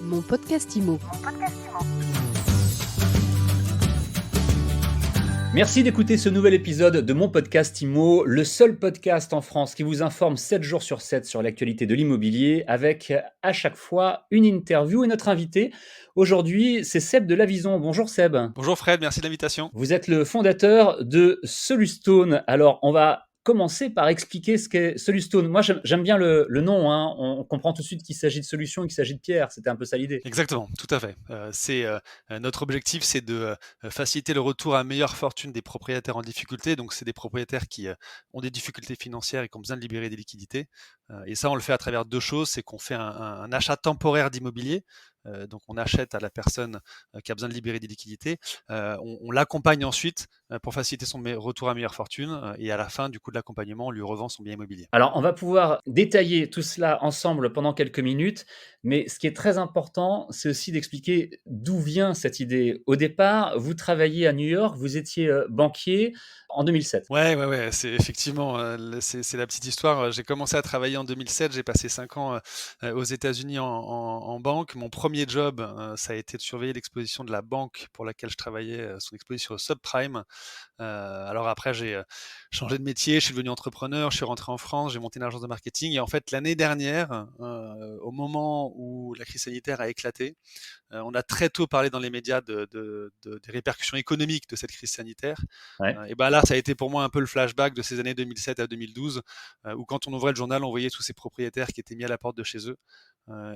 Mon podcast IMO. Merci d'écouter ce nouvel épisode de mon podcast IMO, le seul podcast en France qui vous informe 7 jours sur 7 sur l'actualité de l'immobilier avec à chaque fois une interview et notre invité. Aujourd'hui, c'est Seb de Lavison. Bonjour Seb. Bonjour Fred, merci de l'invitation. Vous êtes le fondateur de Solustone. Alors, on va commencer par expliquer ce qu'est Solustone. Moi, j'aime bien le nom. On comprend tout de suite qu'il s'agit de solutions et qu'il s'agit de pierres. C'était un peu ça l'idée. Exactement, tout à fait. Notre objectif, c'est de faciliter le retour à meilleure fortune des propriétaires en difficulté. Donc, c'est des propriétaires qui ont des difficultés financières et qui ont besoin de libérer des liquidités. Et ça, on le fait à travers deux choses. C'est qu'on fait un achat temporaire d'immobilier. Donc, on achète à la personne qui a besoin de libérer des liquidités. On l'accompagne ensuite pour faciliter son retour à meilleure fortune. Et à la fin, du coup, de l'accompagnement, on lui revend son bien immobilier. Alors, on va pouvoir détailler tout cela ensemble pendant quelques minutes, mais ce qui est très important, c'est aussi d'expliquer d'où vient cette idée. Au départ, vous travailliez à New York, vous étiez banquier en 2007. Ouais, c'est effectivement, c'est la petite histoire. J'ai commencé à travailler en 2007, j'ai passé 5 ans aux États-Unis en banque. Mon premier job, ça a été de surveiller l'exposition de la banque pour laquelle je travaillais, son exposition au subprime. Alors après, j'ai changé de métier, je suis devenu entrepreneur, je suis rentré en France, j'ai monté une agence de marketing. Et en fait, l'année dernière, au moment où la crise sanitaire a éclaté, on a très tôt parlé dans les médias des répercussions économiques de cette crise sanitaire. Ouais. Et ben là, ça a été pour moi un peu le flashback de ces années 2007 à 2012, où quand on ouvrait le journal, on voyait tous ces propriétaires qui étaient mis à la porte de chez eux.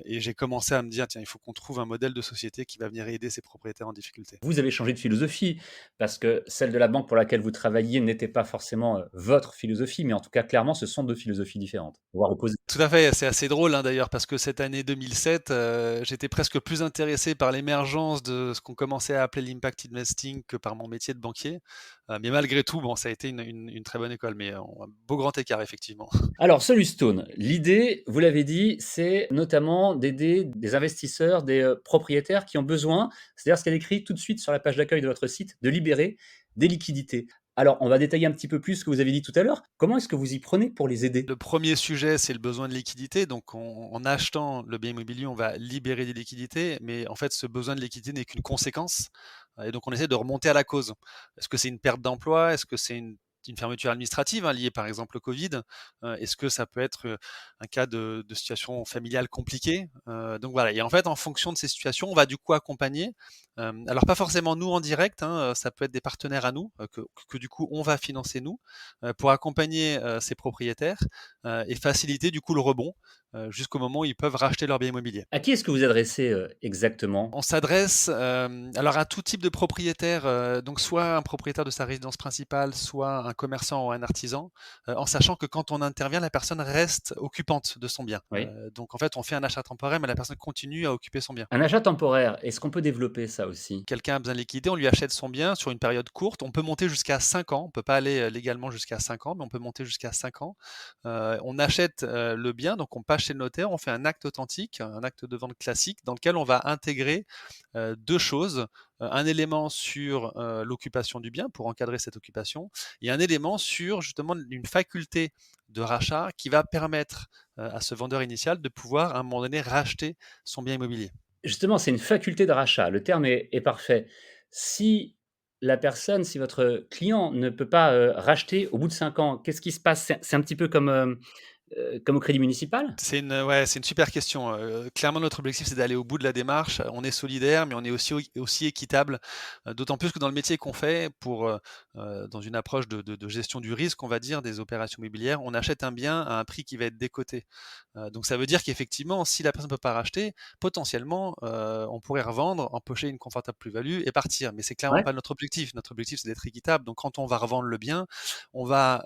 Et j'ai commencé à me dire, tiens, il faut qu'on trouve un modèle de société qui va venir aider ces propriétaires en difficulté. Vous avez changé de philosophie parce que celle de la banque pour laquelle vous travailliez n'était pas forcément votre philosophie, mais en tout cas, clairement, ce sont deux philosophies différentes, voire opposées. Tout à fait, c'est assez drôle d'ailleurs parce que cette année 2007, j'étais presque plus intéressé par l'émergence de ce qu'on commençait à appeler l'impact investing que par mon métier de banquier. Mais malgré tout, bon, ça a été une très bonne école, mais un beau grand écart effectivement. Alors, Solustone, l'idée, vous l'avez dit, c'est notamment d'aider des investisseurs, des propriétaires qui ont besoin, c'est-à-dire ce qu'il y a écrit tout de suite sur la page d'accueil de votre site, de libérer des liquidités. Alors, on va détailler un petit peu plus ce que vous avez dit tout à l'heure. Comment est-ce que vous y prenez pour les aider? Le premier sujet, c'est le besoin de liquidité. Donc, en achetant le bien immobilier, on va libérer des liquidités, mais en fait, ce besoin de liquidité n'est qu'une conséquence. Et donc, on essaie de remonter à la cause. Est-ce que c'est une perte d'emploi? Est-ce que c'est une fermeture administrative liée par exemple au Covid? Est-ce que ça peut être un cas de situation familiale compliquée? Donc voilà, et en fait, en fonction de ces situations, on va du coup accompagner. Alors pas forcément nous en direct, ça peut être des partenaires à nous que du coup on va financer nous pour accompagner ces propriétaires et faciliter du coup le rebond jusqu'au moment où ils peuvent racheter leur bien immobilier. À qui est-ce que vous adressez exactement? On s'adresse alors à tout type de propriétaire, donc soit un propriétaire de sa résidence principale, soit un commerçant ou un artisan, en sachant que quand on intervient, la personne reste occupante de son bien. Oui. Donc en fait, on fait un achat temporaire, mais la personne continue à occuper son bien. Un achat temporaire, est-ce qu'on peut développer ça aussi? Quelqu'un a besoin de liquider, on lui achète son bien sur une période courte. On peut monter jusqu'à 5 ans. On peut pas aller légalement jusqu'à 5 ans, mais on peut monter jusqu'à 5 ans. On achète le bien, donc on passe chez le notaire, on fait un acte authentique, un acte de vente classique, dans lequel on va intégrer deux choses. Un élément sur l'occupation du bien pour encadrer cette occupation et un élément sur justement une faculté de rachat qui va permettre à ce vendeur initial de pouvoir à un moment donné racheter son bien immobilier. Justement, c'est une faculté de rachat. Le terme est parfait. Si la personne, si votre client ne peut pas racheter au bout de 5 ans, qu'est-ce qui se passe? C'est un petit peu comme au crédit municipal? Ouais, c'est une super question. Clairement, notre objectif, c'est d'aller au bout de la démarche. On est solidaire, mais on est aussi équitable, d'autant plus que dans le métier qu'on fait, dans une approche de gestion du risque, on va dire, des opérations immobilières, on achète un bien à un prix qui va être décoté. Donc ça veut dire qu'effectivement, si la personne ne peut pas racheter, potentiellement, on pourrait revendre, empocher une confortable plus-value et partir. Mais c'est clairement Ouais. pas notre objectif. Notre objectif, c'est d'être équitable. Donc quand on va revendre le bien, on va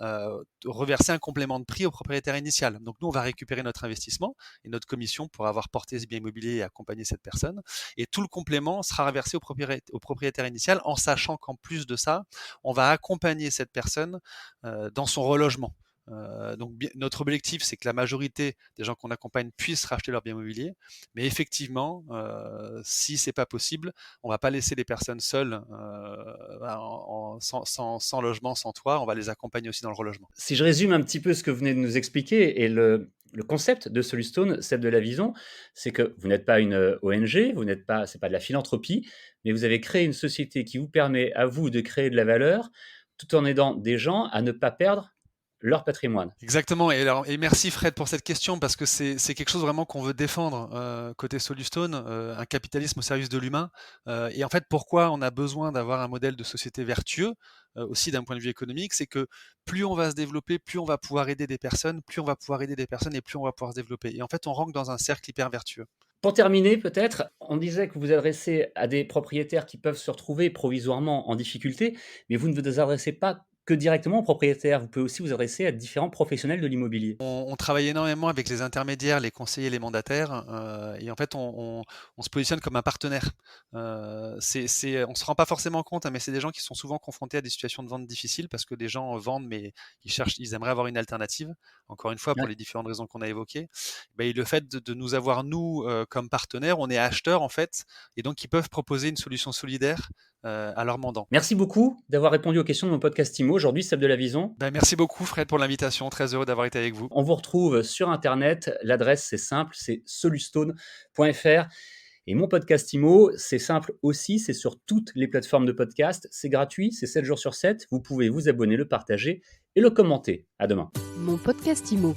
reverser un complément de prix au propriétaire initial. Donc nous, on va récupérer notre investissement et notre commission pour avoir porté ce bien immobilier et accompagné cette personne. Et tout le complément sera reversé au propriétaire initial en sachant qu'en plus de ça, on va accompagner cette personne dans son relogement. Donc notre objectif, c'est que la majorité des gens qu'on accompagne puissent racheter leur bien immobilier. Mais effectivement, si c'est pas possible, on va pas laisser les personnes seules sans logement, sans toit. On va les accompagner aussi dans le relogement. Si je résume un petit peu ce que vous venez de nous expliquer et Le concept de Solustone, Seb Delavison, c'est que vous n'êtes pas une ONG, c'est pas de la philanthropie, mais vous avez créé une société qui vous permet à vous de créer de la valeur tout en aidant des gens à ne pas perdre leur patrimoine. Exactement. Et merci Fred pour cette question parce que c'est quelque chose vraiment qu'on veut défendre côté Solustone, un capitalisme au service de l'humain. Et en fait, pourquoi on a besoin d'avoir un modèle de société vertueux aussi d'un point de vue économique, c'est que plus on va se développer, plus on va pouvoir aider des personnes, plus on va pouvoir aider des personnes et plus on va pouvoir se développer. Et en fait, on rentre dans un cercle hyper vertueux. Pour terminer, peut-être, on disait que vous vous adressez à des propriétaires qui peuvent se retrouver provisoirement en difficulté, mais vous ne vous adressez pas que directement aux propriétaires. Vous pouvez aussi vous adresser à différents professionnels de l'immobilier. On travaille énormément avec les intermédiaires, les conseillers, les mandataires, et en fait, on se positionne comme un partenaire. On se rend pas forcément compte, hein, mais c'est des gens qui sont souvent confrontés à des situations de vente difficiles parce que des gens vendent, mais ils aimeraient avoir une alternative. Encore une fois, pour Ouais. les différentes raisons qu'on a évoquées. Ben, et le fait de nous avoir nous comme partenaires, on est acheteurs en fait, et donc ils peuvent proposer une solution solidaire à leurs mandants. Merci beaucoup d'avoir répondu aux questions de mon podcast IMO. Aujourd'hui, Seb Delavison. Ben, merci beaucoup Fred pour l'invitation, très heureux d'avoir été avec vous. On vous retrouve sur Internet. L'adresse, c'est simple, c'est solustone.fr. Et mon podcast IMO, c'est simple aussi, c'est sur toutes les plateformes de podcast. C'est gratuit, c'est 7 jours sur 7. Vous pouvez vous abonner, le partager et le commenter. À demain. Mon podcast IMO.